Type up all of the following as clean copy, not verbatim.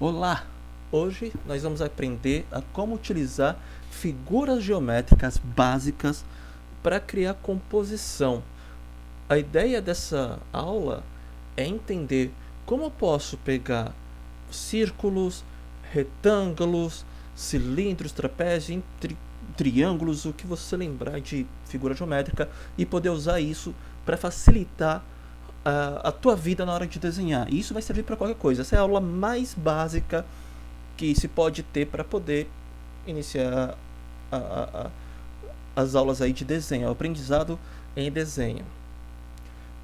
Olá! Hoje nós vamos aprender a como utilizar figuras geométricas básicas para criar composição. A ideia dessa aula é entender como eu posso pegar círculos, retângulos, cilindros, trapézios, triângulos, o que você lembrar de figura geométrica e poder usar isso para facilitar a tua vida na hora de desenhar. E isso vai servir para qualquer coisa. Essa é a aula mais básica que se pode ter para poder iniciar as aulas aí de desenho, o aprendizado em desenho.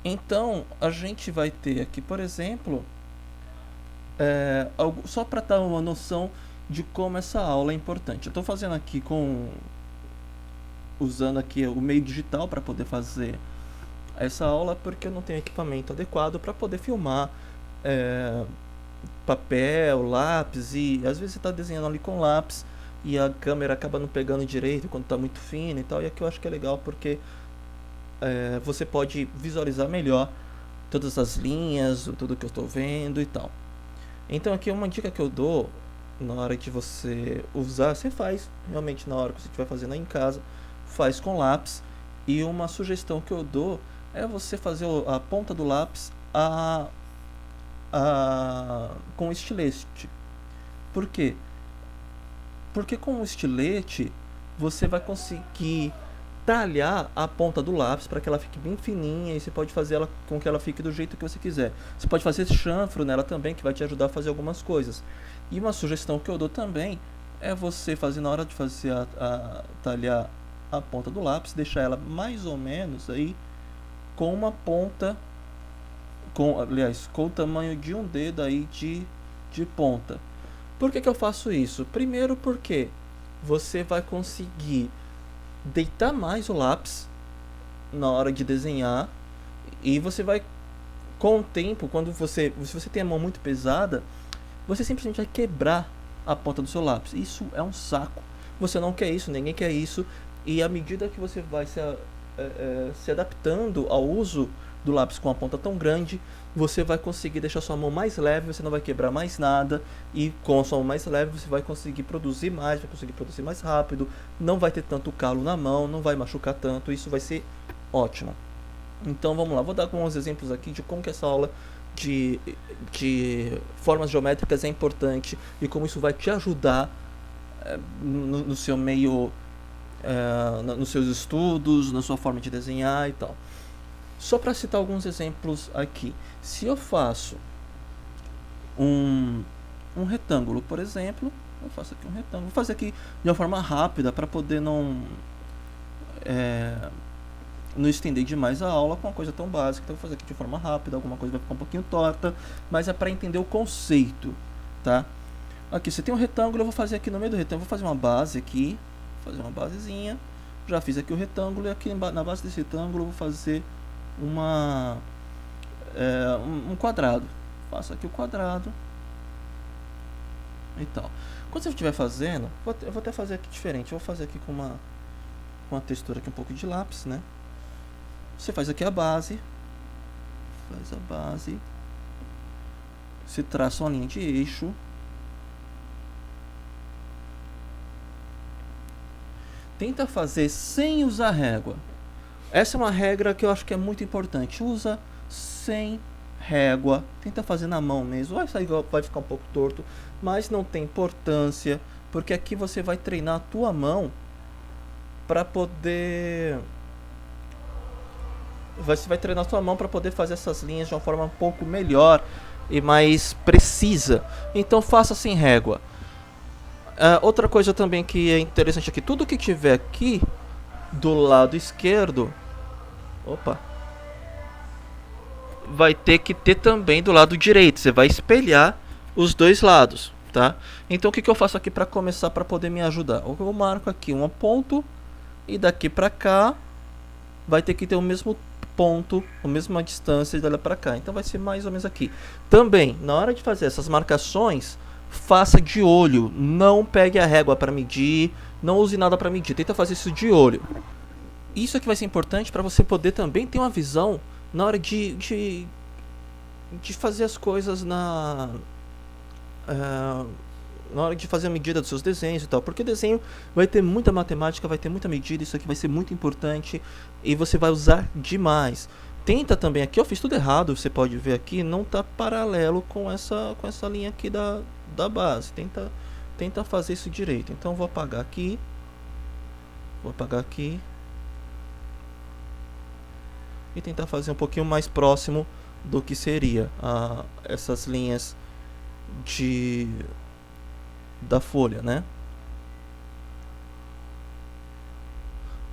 Então, a gente vai ter aqui, por exemplo, só para dar uma noção de como essa aula é importante. Eu estou fazendo aqui usando aqui o meio digital para poder fazer essa aula, porque eu não tenho equipamento adequado para poder filmar papel, lápis, e às vezes você está desenhando ali com lápis e a câmera acaba não pegando direito quando está muito fino e tal. E aqui eu acho que é legal porque você pode visualizar melhor todas as linhas, tudo que eu estou vendo e tal. Então aqui uma dica que eu dou na hora de você usar, você faz realmente na hora que você estiver fazendo aí em casa, faz com lápis. E uma sugestão que eu dou é você fazer a ponta do lápis com estilete. Por quê? Porque com o estilete você vai conseguir talhar a ponta do lápis para que ela fique bem fininha, e você pode fazer ela com que ela fique do jeito que você quiser. Você pode fazer chanfro nela também, que vai te ajudar a fazer algumas coisas. E uma sugestão que eu dou também é você fazer, na hora de fazer talhar a ponta do lápis, deixar ela mais ou menos aí com uma ponta, com o tamanho de um dedo aí de ponta. Por que eu faço isso? Primeiro porque você vai conseguir deitar mais o lápis na hora de desenhar, e você vai, com o tempo, se você tem a mão muito pesada, você simplesmente vai quebrar a ponta do seu lápis. Isso é um saco. Você não quer isso, ninguém quer isso. E à medida que você vai se adaptando ao uso do lápis com a ponta tão grande, você vai conseguir deixar sua mão mais leve, você não vai quebrar mais nada, e com a sua mão mais leve você vai conseguir produzir mais, vai conseguir produzir mais rápido, não vai ter tanto calo na mão, não vai machucar tanto, isso vai ser ótimo. Então vamos lá, vou dar alguns exemplos aqui de como que essa aula de formas geométricas é importante e como isso vai te ajudar no seu meio, nos seus estudos, na sua forma de desenhar e tal. Só para citar alguns exemplos aqui. Se eu faço um retângulo, por exemplo, eu faço aqui um retângulo. Vou fazer aqui de uma forma rápida para poder não estender demais a aula com uma coisa tão básica. Então eu vou fazer aqui de forma rápida, alguma coisa vai ficar um pouquinho torta, mas é para entender o conceito, tá? Aqui você tem um retângulo, eu vou fazer aqui no meio do retângulo, vou fazer uma base aqui, fazer uma basezinha. Já fiz aqui o retângulo, e aqui na base desse retângulo eu vou fazer um quadrado. Faço aqui o quadrado e tal. Quando você estiver fazendo, eu vou até fazer aqui diferente. Eu vou fazer aqui com uma textura aqui, um pouco de lápis, né? Você faz aqui a base, se traça uma linha de eixo, tenta fazer sem usar régua. Essa é uma regra que eu acho que é muito importante. Usa sem régua. Tenta fazer na mão mesmo. Vai ficar um pouco torto, mas não tem importância, porque aqui você vai treinar a tua mão para poder... Você vai treinar a tua mão para poder fazer essas linhas de uma forma um pouco melhor e mais precisa. Então faça sem régua. Outra coisa também que é interessante aqui, tudo que tiver aqui do lado esquerdo, vai ter que ter também do lado direito. Você vai espelhar os dois lados, tá? Então o que eu faço aqui para começar, para poder me ajudar? Eu marco aqui um ponto, e daqui para cá vai ter que ter o mesmo ponto, a mesma distância dela para cá. Então vai ser mais ou menos aqui. Também, na hora de fazer essas marcações, faça de olho, não pegue a régua para medir, não use nada para medir, tenta fazer isso de olho. Isso aqui vai ser importante para você poder também ter uma visão na hora de fazer as coisas na hora de fazer a medida dos seus desenhos e tal, porque desenho vai ter muita matemática, vai ter muita medida, isso aqui vai ser muito importante e você vai usar demais. Tenta também, aqui eu fiz tudo errado, você pode ver aqui, não está paralelo com essa linha aqui da base. Tenta fazer isso direito. Então vou apagar aqui e tentar fazer um pouquinho mais próximo do que seria essas linhas da folha, né?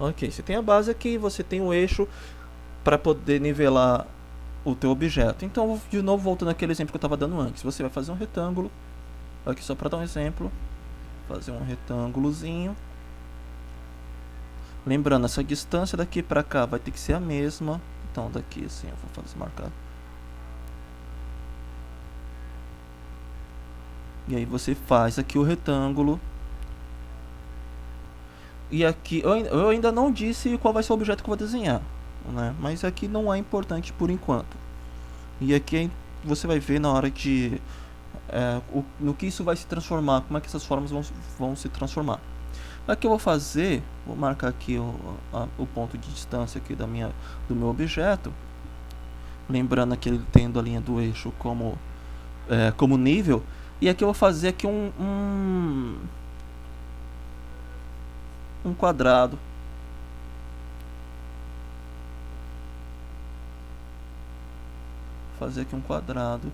Ok, você tem a base aqui, você tem o eixo para poder nivelar o teu objeto. Então, de novo, voltando àquele exemplo que eu estava dando antes, você vai fazer um retângulo, aqui só para dar um exemplo, fazer um retângulozinho. Lembrando, essa distância daqui para cá vai ter que ser a mesma. Então, daqui assim, eu vou fazer marcar. E aí você faz aqui o retângulo. E aqui, eu ainda não disse qual vai ser o objeto que eu vou desenhar, né? Mas aqui não é importante por enquanto. E aqui você vai ver na hora de no que isso vai se transformar, como é que essas formas vão se transformar. Aqui eu vou marcar aqui o ponto de distância aqui do meu objeto. Lembrando que ele tendo a linha do eixo como nível. E aqui eu vou fazer aqui um quadrado. Fazer aqui um quadrado.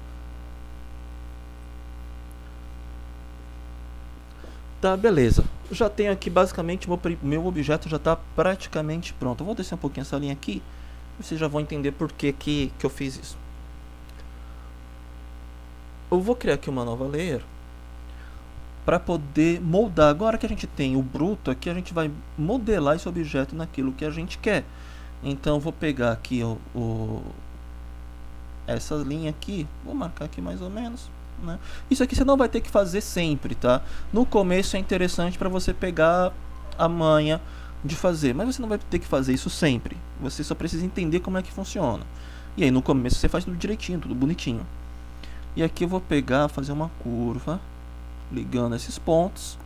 Tá, beleza. Já tenho aqui basicamente meu objeto já está praticamente pronto. Eu vou descer um pouquinho essa linha aqui. Vocês já vão entender por que eu fiz isso. Eu vou criar aqui uma nova layer para poder moldar. Agora que a gente tem o bruto aqui, a gente vai modelar esse objeto naquilo que a gente quer. Então eu vou pegar aqui essa linha aqui, vou marcar aqui mais ou menos, né? Isso aqui você não vai ter que fazer sempre, tá? No começo é interessante para você pegar a manha de fazer, mas você não vai ter que fazer isso sempre. Você só precisa entender como é que funciona. E aí no começo você faz tudo direitinho, tudo bonitinho. E aqui eu vou pegar, fazer uma curva, ligando esses pontos.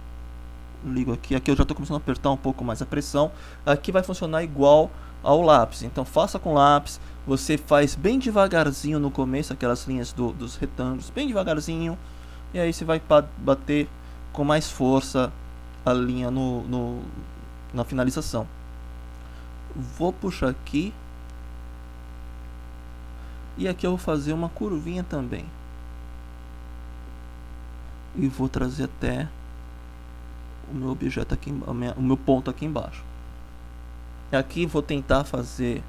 Ligo aqui eu já estou começando a apertar um pouco mais a pressão. Aqui vai funcionar igual ao lápis, então faça com lápis. Você faz bem devagarzinho no começo, aquelas linhas dos retângulos, bem devagarzinho. E aí você vai bater com mais força a linha na finalização. Vou puxar aqui. E aqui eu vou fazer uma curvinha também. E vou trazer até o meu objeto aqui, o meu ponto aqui embaixo. Aqui vou tentar fazer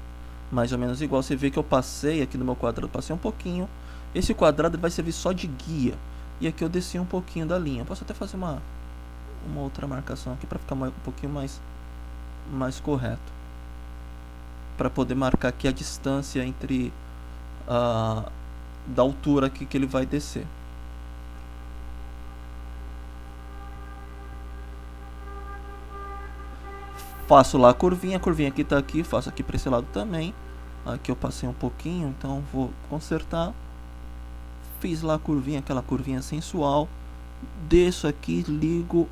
mais ou menos igual. Você vê que eu passei aqui no meu quadrado, passei um pouquinho. Esse quadrado vai servir só de guia. E aqui eu desci um pouquinho da linha. Posso até fazer uma outra marcação aqui para ficar um pouquinho mais correto. Para poder marcar aqui a distância entre da altura aqui que ele vai descer. Faço lá a curvinha aqui tá aqui, faço aqui para esse lado também. Aqui eu passei um pouquinho, então vou consertar. Fiz lá a curvinha, aquela curvinha sensual. Desço aqui, ligo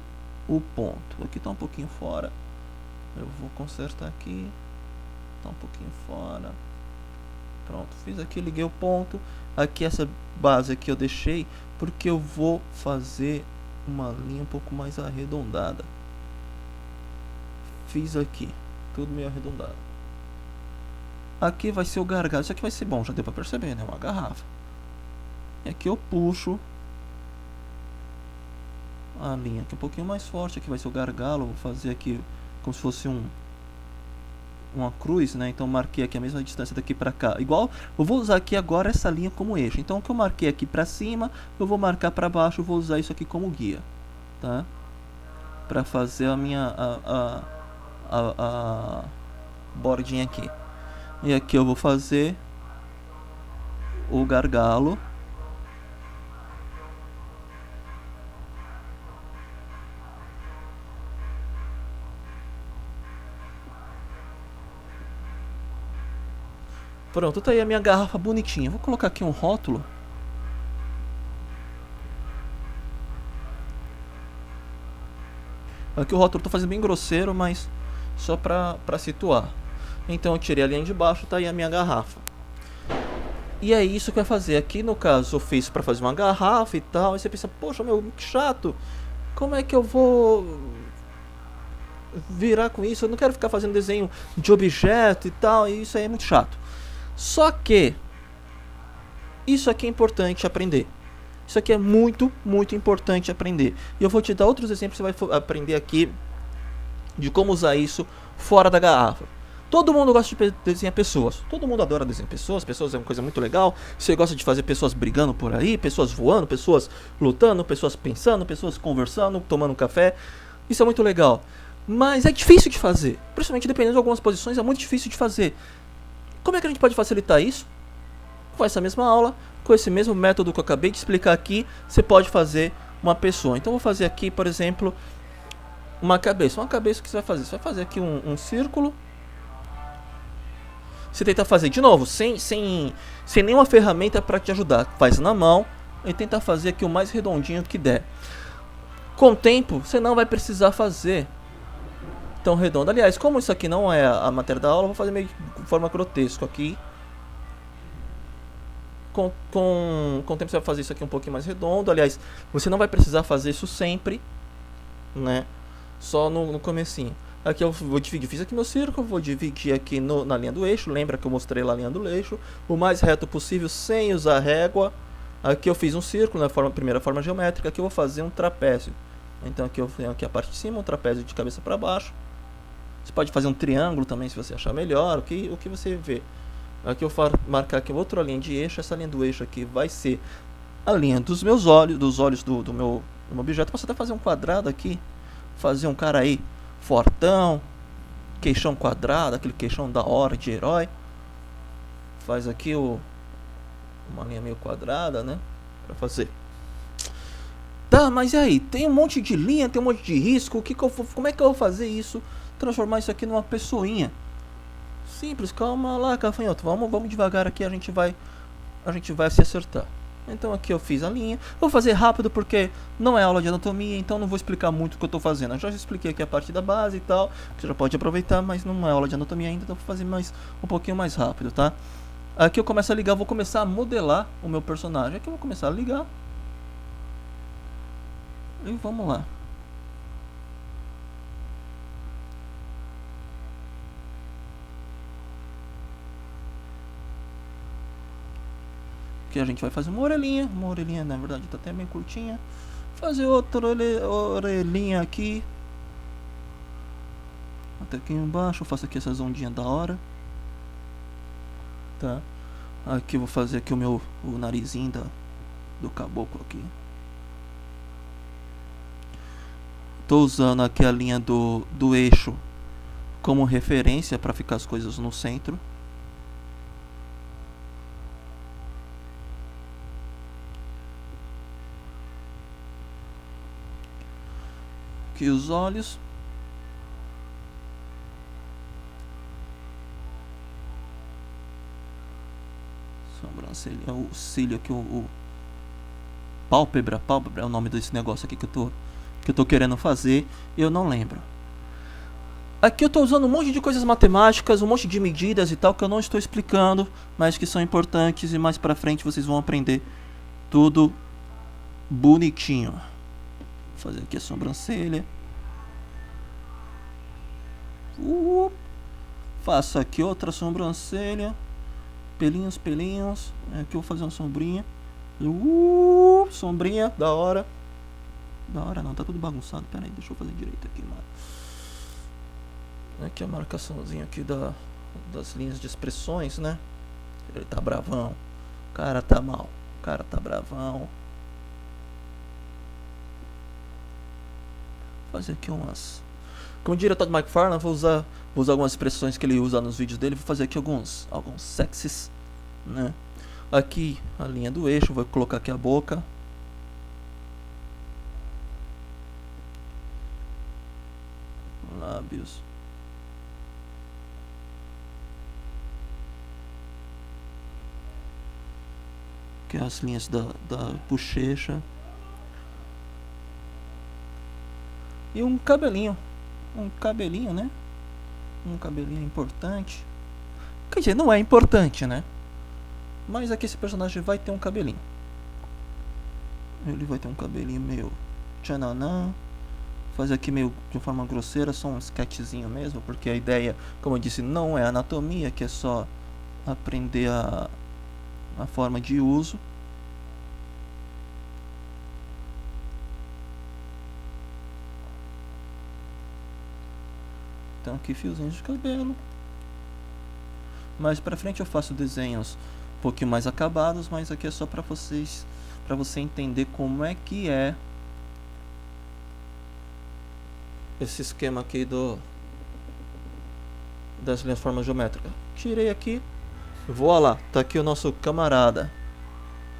o ponto. Aqui tá um pouquinho fora. Eu vou consertar aqui. Tá um pouquinho fora. Pronto, fiz aqui, liguei o ponto. Aqui essa base aqui eu deixei porque eu vou fazer uma linha um pouco mais arredondada. Fiz aqui, tudo meio arredondado. Aqui vai ser o gargalo. Isso aqui vai ser bom, já deu pra perceber, né? Uma garrafa. E aqui eu puxo a linha aqui um pouquinho mais forte. Aqui vai ser o gargalo. Vou fazer aqui como se fosse uma cruz, né? Então marquei aqui a mesma distância daqui pra cá. Igual, eu vou usar aqui agora essa linha como eixo. Então o que eu marquei aqui pra cima, eu vou marcar pra baixo. Eu vou usar isso aqui como guia, tá? Pra fazer a minha a bordinha aqui. E aqui eu vou fazer o gargalo. Pronto, tá aí a minha garrafa bonitinha. Vou colocar aqui um rótulo. Aqui o rótulo eu tô fazendo bem grosseiro, mas só pra situar. Então eu tirei a linha de baixo, tá aí a minha garrafa. E é isso que vai fazer. Aqui no caso eu fiz pra fazer uma garrafa e tal. E você pensa, poxa meu, que chato. Como é que eu vou virar com isso? Eu não quero ficar fazendo desenho de objeto e tal. E isso aí é muito chato. Só que isso aqui é importante aprender. Isso aqui é muito, muito importante aprender. E eu vou te dar outros exemplos que você vai aprender aqui de como usar isso fora da garrafa. Todo mundo gosta de desenhar pessoas. Todo mundo adora desenhar pessoas. Pessoas é uma coisa muito legal. Você gosta de fazer pessoas brigando por aí, pessoas voando, pessoas lutando, pessoas pensando, pessoas conversando, tomando café. Isso é muito legal. Mas é difícil de fazer. Principalmente dependendo de algumas posições, é muito difícil de fazer. Como é que a gente pode facilitar isso? Com essa mesma aula, com esse mesmo método que eu acabei de explicar aqui, você pode fazer uma pessoa. Então eu vou fazer aqui, por exemplo, uma cabeça. Uma cabeça que você vai fazer? Você vai fazer aqui um círculo. Você tenta fazer de novo, sem nenhuma ferramenta para te ajudar. Faz na mão e tenta fazer aqui o mais redondinho que der. Com o tempo, você não vai precisar fazer tão redondo. Aliás, como isso aqui não é a matéria da aula, eu vou fazer meio de forma grotesca aqui. Com o tempo você vai fazer isso aqui um pouquinho mais redondo. Aliás, você não vai precisar fazer isso sempre, né? Só no comecinho. Aqui eu vou dividir, fiz aqui meu círculo, vou dividir aqui na linha do eixo. Lembra que eu mostrei lá a linha do eixo, o mais reto possível, sem usar régua. Aqui eu fiz um círculo na primeira forma geométrica. Aqui eu vou fazer um trapézio. Então aqui eu tenho aqui a parte de cima, um trapézio de cabeça para baixo. Você pode fazer um triângulo também, se você achar melhor, o que você vê. Aqui eu vou marcar aqui outra linha de eixo. Essa linha do eixo aqui vai ser a linha dos meus olhos, dos olhos do meu objeto. Posso até fazer um quadrado aqui, fazer um cara aí fortão, queixão quadrado, aquele queixão da hora de herói. Faz aqui uma linha meio quadrada, né, pra fazer. Tá, mas e aí? Tem um monte de linha, tem um monte de risco. Como é que eu vou fazer isso? Transformar isso aqui numa pessoinha. Simples, calma lá, gafanhoto. Vamos devagar aqui, a gente vai se acertar. Então aqui eu fiz a linha. Vou fazer rápido porque não é aula de anatomia, então não vou explicar muito o que eu estou fazendo. Eu já expliquei aqui a parte da base e tal, você já pode aproveitar, mas não é aula de anatomia ainda, então vou fazer um pouquinho mais rápido, tá? Aqui eu começo a ligar, vou começar a modelar o meu personagem. Aqui eu vou começar a ligar. E vamos lá. Aqui a gente vai fazer uma orelhinha na verdade tá até bem curtinha. Fazer outra orelhinha aqui. Até aqui embaixo, eu faço aqui essas ondinhas da hora. Tá? Aqui eu vou fazer aqui o narizinho do caboclo aqui. Tô usando aqui a linha do eixo como referência para ficar as coisas no centro. Aqui os olhos. Sobrancelha, o cílio aqui, o pálpebra é o nome desse negócio aqui que eu tô querendo fazer, eu não lembro. Aqui eu tô usando um monte de coisas matemáticas, um monte de medidas e tal que eu não estou explicando, mas que são importantes e mais pra frente vocês vão aprender tudo bonitinho. Vou fazer aqui a sobrancelha. Faço aqui outra sobrancelha. Pelinhos. Aqui eu vou fazer uma sombrinha. Sombrinha, da hora. Da hora não, tá tudo bagunçado. Pera aí, deixa eu fazer direito aqui, mano. Aqui a marcaçãozinha aqui das linhas de expressões, né? Ele tá bravão. O cara tá mal. O cara tá bravão. Vou fazer aqui umas... Como diria Todd McFarlane, vou usar algumas expressões que ele usa nos vídeos dele. Vou fazer aqui alguns sexys, né? Aqui a linha do eixo, vou colocar aqui a boca. Lábios. Aqui as linhas da bochecha. E um cabelinho, né? Um cabelinho importante. Quer dizer, não é importante, né? Mas aqui esse personagem vai ter um cabelinho. Ele vai ter um cabelinho meio tchananã. Fazer aqui meio de forma grosseira, só um sketchzinho mesmo, porque a ideia, como eu disse, não é anatomia, que é só aprender a forma de uso. Então aqui fiozinhos de cabelo. Mais pra frente eu faço desenhos um pouquinho mais acabados, mas aqui é só pra vocês, pra você entender como é que é esse esquema aqui das linhas formas geométricas. Tirei aqui, vou lá, tá aqui o nosso camarada,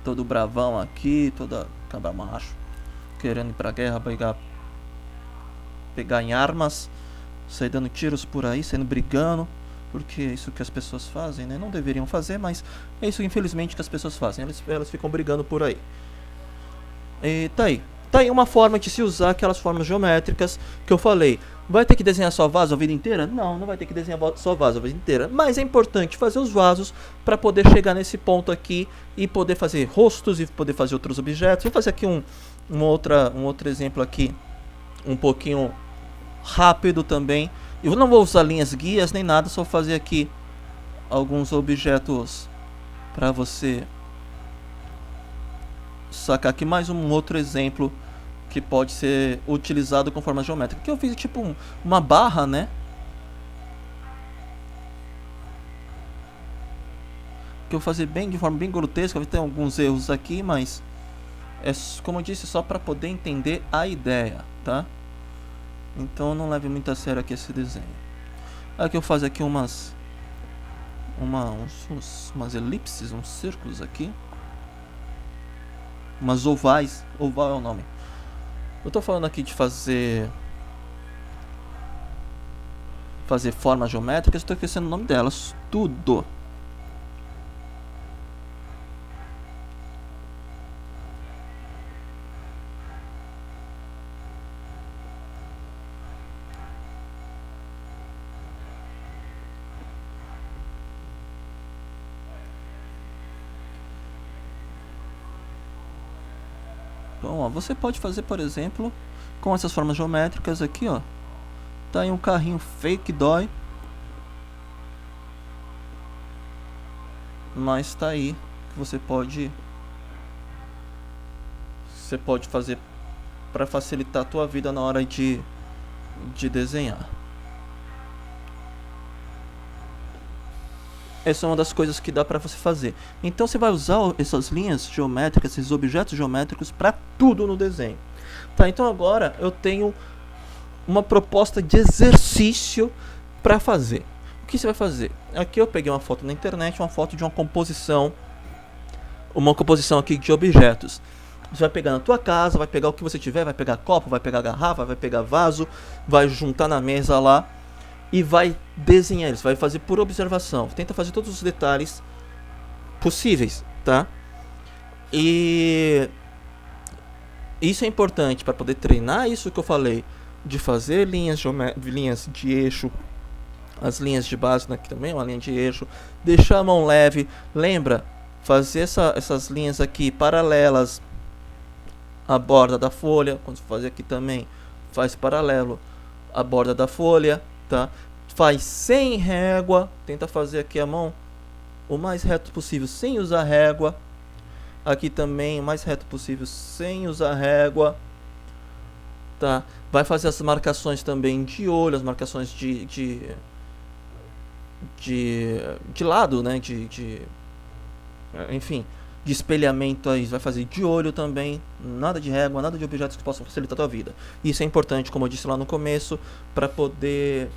todo bravão aqui, toda cabra macho, querendo ir pra guerra, pegar em armas, sair dando tiros por aí, saindo brigando, porque é isso que as pessoas fazem, né? Não deveriam fazer, mas é isso infelizmente que as pessoas fazem, elas ficam brigando por aí. E tá aí uma forma de se usar aquelas formas geométricas que eu falei. Vai ter que desenhar só vaso a vida inteira? Não, não vai ter que desenhar só vaso a vida inteira. Mas é importante fazer os vasos para poder chegar nesse ponto aqui e poder fazer rostos e poder fazer outros objetos. Vou fazer aqui um outro exemplo aqui, um pouquinho rápido também. Eu não vou usar linhas guias nem nada, só fazer aqui alguns objetos para você sacar aqui mais um outro exemplo que pode ser utilizado com forma geométrica. Aqui eu fiz tipo uma barra, né? Que eu vou fazer de forma bem grotesca, vai ter alguns erros aqui, mas é, como eu disse, só para poder entender a ideia, tá? Então não leve muito a sério aqui esse desenho. Aqui eu faço aqui umas elipses, uns círculos aqui. Umas ovais, oval é o nome. Eu tô falando aqui de fazer formas geométricas, estou esquecendo o nome delas, tudo. Bom, ó, você pode fazer, por exemplo, com essas formas geométricas aqui, ó. Tá aí um carrinho feio que dói. Mas tá aí que você pode fazer para facilitar a tua vida na hora de desenhar. Essa é uma das coisas que dá para você fazer. Então você vai usar essas linhas geométricas, esses objetos geométricos para tudo no desenho. Tá, então agora eu tenho uma proposta de exercício para fazer. O que você vai fazer? Aqui eu peguei uma foto na internet, uma foto de uma composição aqui de objetos. Você vai pegar na tua casa, vai pegar o que você tiver, vai pegar copo, vai pegar garrafa, vai pegar vaso, vai juntar na mesa lá e vai desenhar eles, vai fazer por observação. Tenta fazer todos os detalhes possíveis, tá? E isso é importante para poder treinar isso que eu falei, de fazer linhas de eixo, as linhas de base, né, aqui também uma linha de eixo, deixar a mão leve. Lembra, fazer essas linhas aqui paralelas à borda da folha. Quando você fazer aqui também, faz paralelo à borda da folha, tá? Faz sem régua, tenta fazer aqui a mão o mais reto possível sem usar régua. Aqui também o mais reto possível sem usar régua, tá? Vai fazer as marcações também de olho, as marcações de lado, né? Enfim, de espelhamento aí. Vai fazer de olho também, nada de régua, nada de objetos que possam facilitar a tua vida. Isso é importante, como eu disse lá no começo, para poder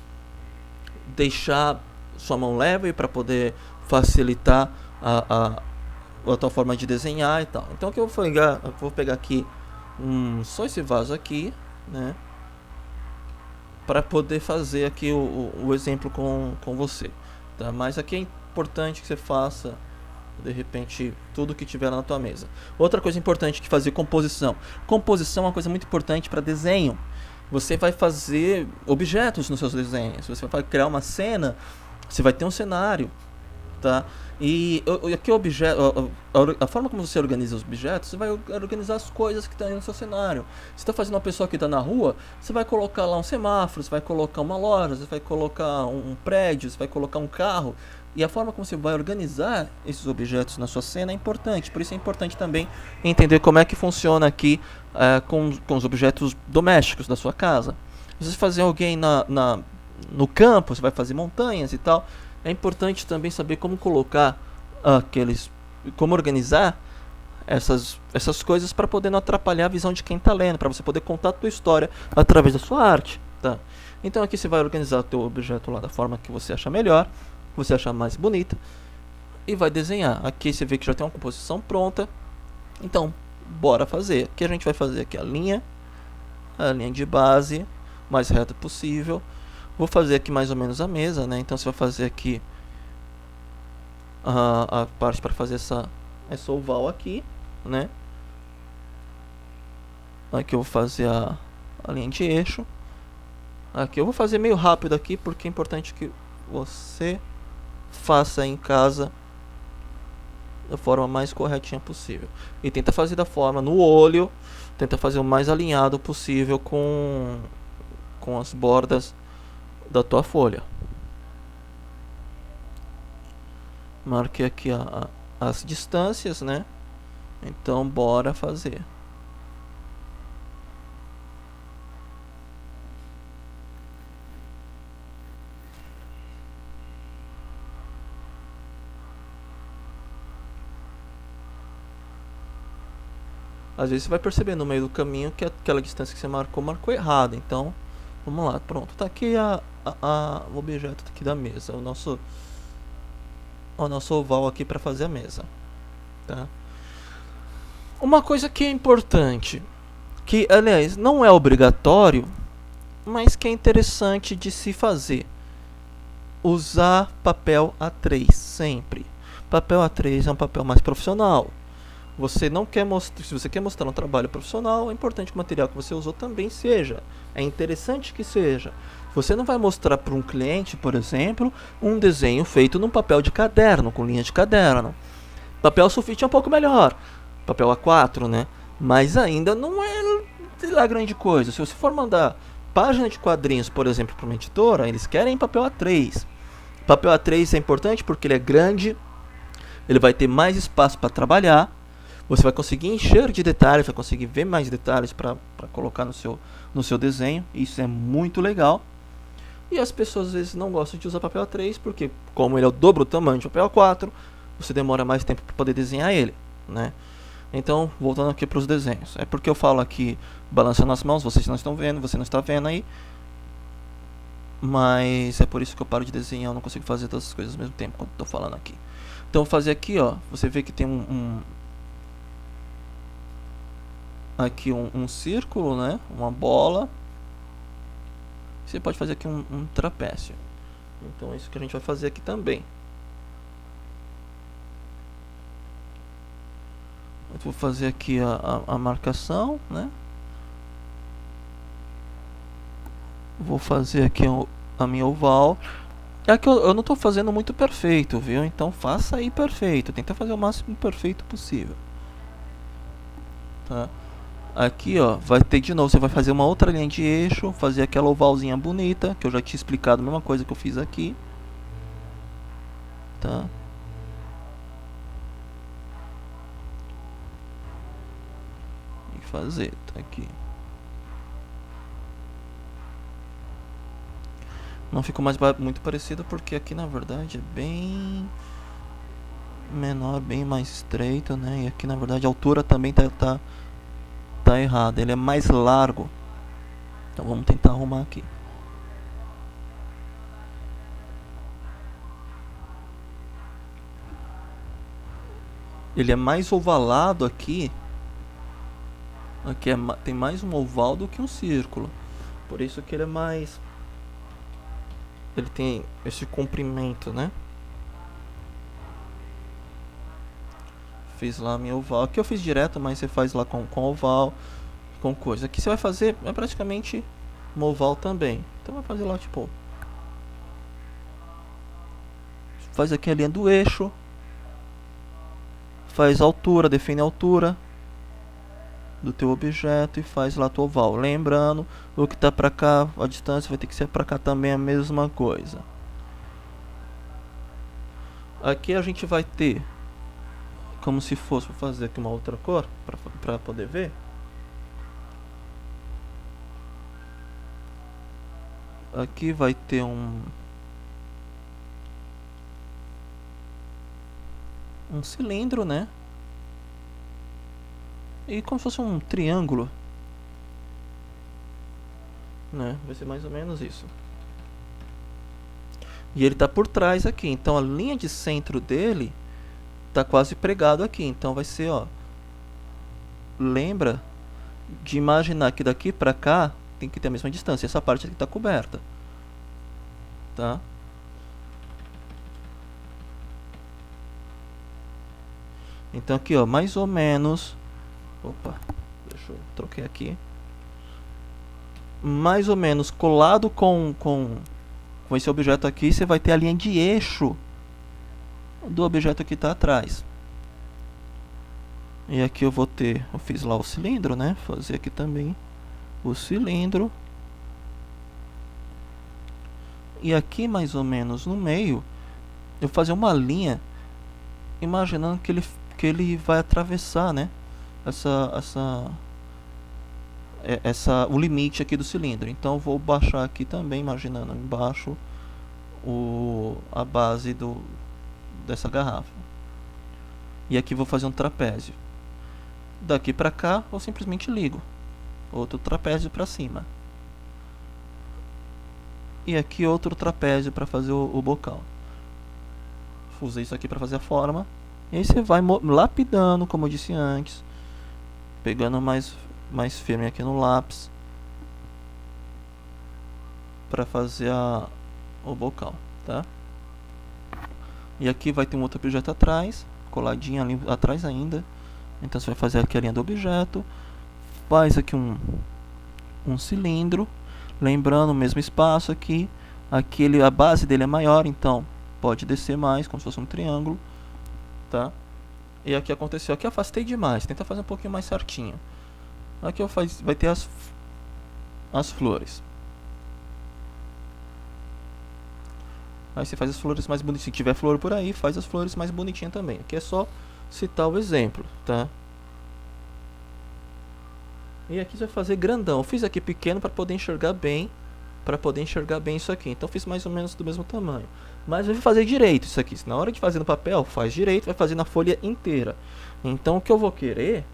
deixar sua mão leve, para poder facilitar a tua forma de desenhar e tal. Então o que eu vou pegar aqui só esse vaso aqui, né, para poder fazer aqui o exemplo com você, tá? Mas aqui é importante que você faça de repente tudo que tiver lá na tua mesa. Outra coisa importante que fazer composição. Composição é uma coisa muito importante para desenho. Você vai fazer objetos nos seus desenhos. Você vai criar uma cena, você vai ter um cenário, tá? E aqui o objeto, a forma como você organiza os objetos, você vai organizar as coisas que estão no seu cenário. Se está fazendo uma pessoa que está na rua, você vai colocar lá um semáforo, você vai colocar uma loja, você vai colocar um prédio, você vai colocar um carro. E a forma como você vai organizar esses objetos na sua cena é importante. Por isso é importante também entender como é que funciona aqui com os objetos domésticos da sua casa. Se você fazer alguém no campo, você vai fazer montanhas e tal. É importante também saber como colocar como organizar essas coisas para poder não atrapalhar a visão de quem está lendo, para você poder contar a tua história através da sua arte, tá? Então aqui você vai organizar o teu objeto lá da forma que você achar melhor, que você achar mais bonita, e vai desenhar. Aqui você vê que já tem uma composição pronta. Então, bora fazer. O que a gente vai fazer aqui? A linha de base, mais reta possível. Vou fazer aqui mais ou menos a mesa, né? Então você vai fazer aqui a parte para fazer essa oval aqui, né? Aqui eu vou fazer a linha de eixo. Aqui eu vou fazer meio rápido aqui, porque é importante que você faça em casa da forma mais corretinha possível. E tenta fazer da forma no olho, tenta fazer o mais alinhado possível com as bordas da tua folha. Marquei aqui as distâncias, né? Então bora fazer. Às vezes você vai perceber no meio do caminho que aquela distância que você marcou errado. Então, vamos lá, pronto. Tá aqui o objeto aqui da mesa, o nosso oval aqui para fazer a mesa, tá? Uma coisa que é importante, que aliás não é obrigatório, mas que é interessante de se fazer: usar papel A3 sempre. Papel A3 é um papel mais profissional. Você não quer mostrar, se você quer mostrar um trabalho profissional, é importante que o material que você usou também seja. É interessante que seja. Você não vai mostrar para um cliente, por exemplo, um desenho feito num papel de caderno, com linha de caderno. Papel sulfite é um pouco melhor, papel A4, né? Mas ainda não é lá grande coisa. Se você for mandar página de quadrinhos, por exemplo, para uma editora, eles querem papel A3. Papel A3 é importante porque ele é grande, ele vai ter mais espaço para trabalhar. Você vai conseguir encher de detalhes, vai conseguir ver mais detalhes para colocar no seu desenho. Isso é muito legal. E as pessoas às vezes não gostam de usar papel A3 porque, como ele é o dobro do tamanho de papel A4, você demora mais tempo para poder desenhar ele, né? Então, voltando aqui para os desenhos. É porque eu falo aqui balançando as mãos, vocês não estão vendo, você não está vendo aí. Mas é por isso que eu paro de desenhar, eu não consigo fazer todas as coisas ao mesmo tempo quando estou falando aqui. Então, vou fazer aqui, ó. Você vê que tem aqui um círculo, né? Uma bola. Você pode fazer aqui um trapézio. Então é isso que a gente vai fazer aqui também. Eu vou fazer aqui a marcação, né? Vou fazer aqui a minha oval. É que eu não estou fazendo muito perfeito, viu? Então faça aí perfeito. Tenta fazer o máximo perfeito possível, tá? Aqui, ó, vai ter de novo, você vai fazer uma outra linha de eixo, fazer aquela ovalzinha bonita, que eu já tinha explicado a mesma coisa que eu fiz aqui, tá? E fazer, tá aqui. Não ficou mais muito parecido porque aqui na verdade é bem menor, bem mais estreito, né? E aqui na verdade a altura também tá errado, ele é mais largo. Então vamos tentar arrumar aqui. Ele é mais ovalado aqui. Aqui tem mais um oval do que um círculo. Por isso que ele é mais... Ele tem esse comprimento, né? Fiz lá a minha oval. Aqui eu fiz direto, mas você faz lá com oval, com coisa. Aqui você vai fazer é praticamente uma oval também. Então vai fazer lá, tipo, faz aqui a linha do eixo, faz a altura, define a altura do teu objeto e faz lá a tua oval. Lembrando, o que está para cá, a distância vai ter que ser para cá também a mesma coisa. Aqui a gente vai ter como se fosse, vou fazer aqui uma outra cor para poder ver. Aqui vai ter um cilindro, né? E como se fosse um triângulo, né? Vai ser mais ou menos isso. E ele tá por trás aqui, então a linha de centro dele tá quase pregado aqui, então vai ser, ó, lembra de imaginar que daqui pra cá tem que ter a mesma distância, essa parte aqui tá coberta, tá? Então aqui, ó, mais ou menos, opa, deixa eu troquei aqui, mais ou menos colado com esse objeto aqui, você vai ter a linha de eixo do objeto que está atrás. E aqui eu vou ter, eu fiz lá o cilindro, né? Fazer aqui também o cilindro. E aqui mais ou menos no meio, eu vou fazer uma linha, imaginando que ele vai atravessar, né? O limite aqui do cilindro. Então eu vou baixar aqui também, imaginando embaixo a base dessa garrafa. E aqui vou fazer um trapézio. Daqui para cá eu simplesmente ligo outro trapézio para cima. E aqui outro trapézio para fazer o bocal. Usei isso aqui para fazer a forma. E aí você vai lapidando, como eu disse antes, pegando mais firme aqui no lápis para fazer o bocal, tá? E aqui vai ter um outro objeto atrás, coladinho ali atrás ainda. Então você vai fazer aqui a linha do objeto, faz aqui um cilindro, lembrando o mesmo espaço aqui. Aqui a base dele é maior, então pode descer mais, como se fosse um triângulo, tá? E aqui aconteceu, aqui eu afastei demais, tenta fazer um pouquinho mais certinho. Aqui vai ter as flores. Aí você faz as flores mais bonitinhas. Se tiver flor por aí, faz as flores mais bonitinhas também. Aqui é só citar o exemplo, tá? E aqui você vai fazer grandão. Eu fiz aqui pequeno para poder enxergar bem. Isso aqui. Então eu fiz mais ou menos do mesmo tamanho. Mas eu vou fazer direito isso aqui. Na hora de fazer no papel, faz direito, vai fazer na folha inteira. Então o que eu vou querer,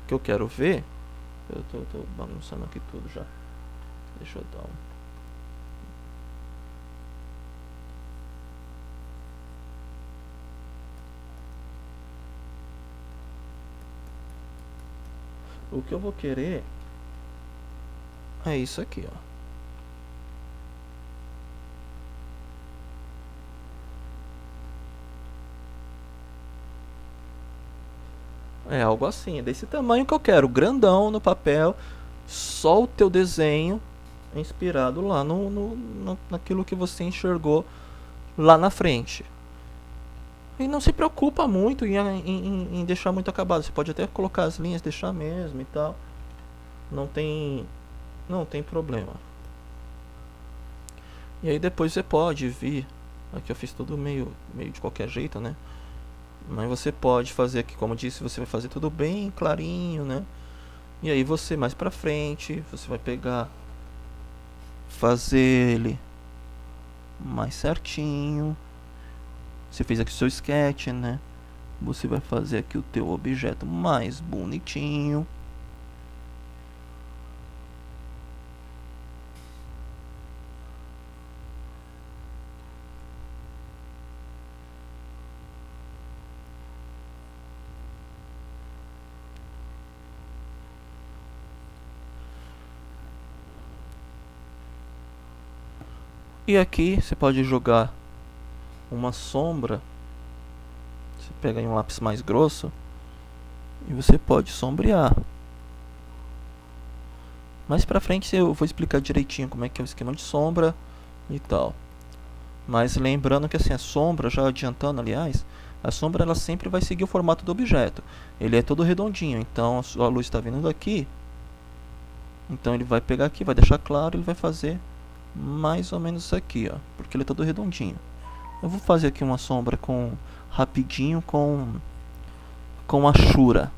o que eu quero ver, eu tô bagunçando aqui tudo já. Deixa eu dar o que eu vou querer é isso aqui, ó. É algo assim, é desse tamanho que eu quero, grandão no papel, só o teu desenho inspirado lá naquilo que você enxergou lá na frente. E não se preocupa muito em deixar muito acabado. Você pode até colocar as linhas, deixar mesmo e tal. Não tem problema. E aí depois você pode vir. Aqui eu fiz tudo meio de qualquer jeito, né? Mas você pode fazer aqui, como eu disse, você vai fazer tudo bem clarinho, né? E aí você mais pra frente, você vai pegar, fazer ele mais certinho. Você fez aqui o seu sketch, né? Você vai fazer aqui o teu objeto mais bonitinho. E aqui você pode jogar uma sombra. Você pega aí um lápis mais grosso e você pode sombrear. Mais pra frente eu vou explicar direitinho como é que é o esquema de sombra e tal. Mas lembrando que assim, a sombra, já adiantando aliás, a sombra ela sempre vai seguir o formato do objeto. Ele é todo redondinho, então a luz está vindo daqui. Então ele vai pegar aqui, vai deixar claro, ele vai fazer mais ou menos isso aqui, ó, porque ele é todo redondinho. Eu vou fazer aqui uma sombra com rapidinho com a Shura.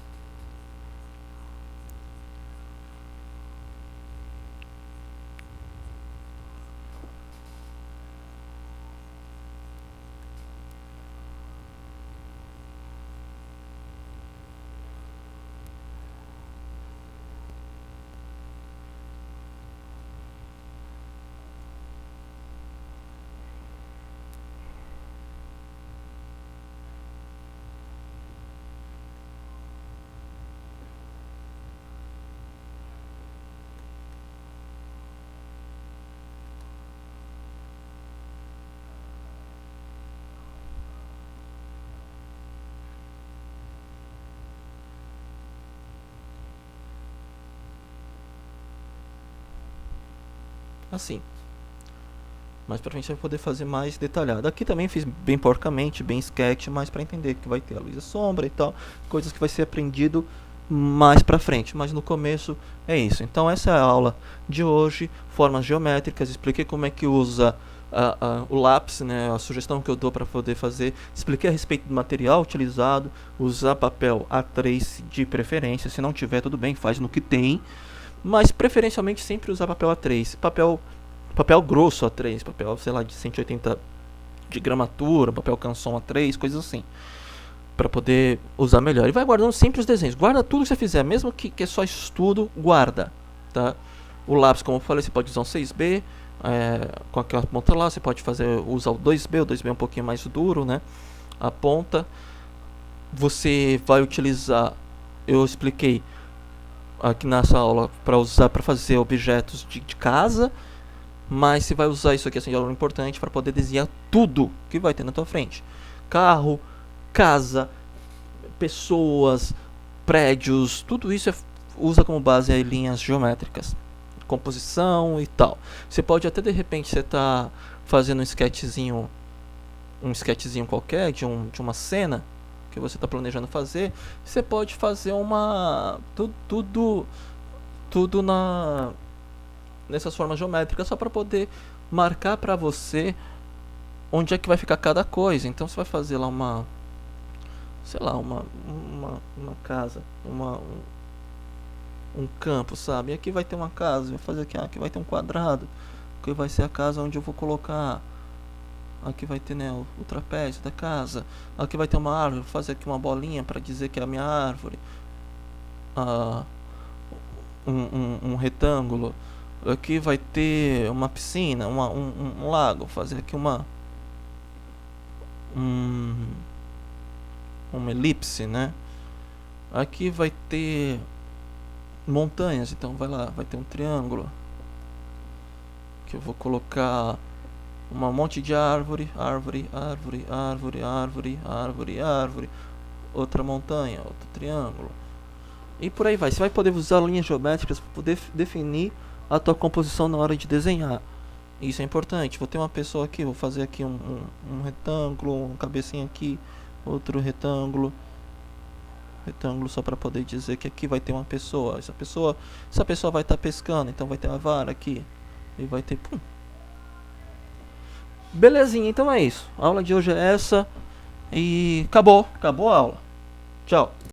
Assim. Mas pra frente vai poder fazer mais detalhado. Aqui também fiz bem porcamente, bem sketch, mas pra entender que vai ter a luz e a sombra e tal, coisas que vai ser aprendido mais pra frente, mas no começo é isso. Então essa é a aula de hoje, formas geométricas, expliquei como é que usa o lápis, né, a sugestão que eu dou para poder fazer, expliquei a respeito do material utilizado, usar papel A3 de preferência, se não tiver tudo bem, faz no que tem, mas preferencialmente sempre usar papel A3, papel grosso A3, papel, sei lá, de 180 de gramatura, papel canson A3, coisas assim, para poder usar melhor. E vai guardando sempre os desenhos, guarda tudo que você fizer, mesmo que é só estudo, guarda, tá? O lápis, como eu falei, você pode usar um 6B, com aquela ponta lá, você pode usar o 2B, o 2B é um pouquinho mais duro, né? A ponta, você vai utilizar, eu expliquei aqui nessa aula, para usar para fazer objetos de casa, mas você vai usar isso aqui, assim, de aula importante, para poder desenhar tudo que vai ter na tua frente. Carro, casa, pessoas, prédios, tudo isso usa como base aí linhas geométricas, composição e tal. Você pode até de repente você tá fazendo um sketchzinho qualquer de uma cena que você está planejando fazer, você pode fazer tudo nessas formas geométricas só para poder marcar para você onde é que vai ficar cada coisa. Então você vai fazer lá uma casa, um campo, sabe? E aqui vai ter uma casa, vai fazer aqui vai ter um quadrado, que vai ser a casa onde eu vou colocar. Aqui vai ter, né, o trapézio da casa. Aqui vai ter uma árvore, vou fazer aqui uma bolinha para dizer que é a minha árvore. Um retângulo. Aqui vai ter uma piscina, um lago, vou fazer aqui uma elipse, né? Aqui vai ter montanhas, então vai ter um triângulo que eu vou colocar um monte de árvore, outra montanha, outro triângulo, e por aí vai. Você vai poder usar linhas geométricas para poder definir a tua composição na hora de desenhar. Isso é importante. Vou ter uma pessoa aqui, vou fazer aqui um retângulo, um cabecinha aqui, outro retângulo só para poder dizer que aqui vai ter uma pessoa. Essa pessoa vai estar pescando, então vai ter a vara aqui e vai ter Belezinha, então é isso. A aula de hoje é essa e acabou a aula. Tchau.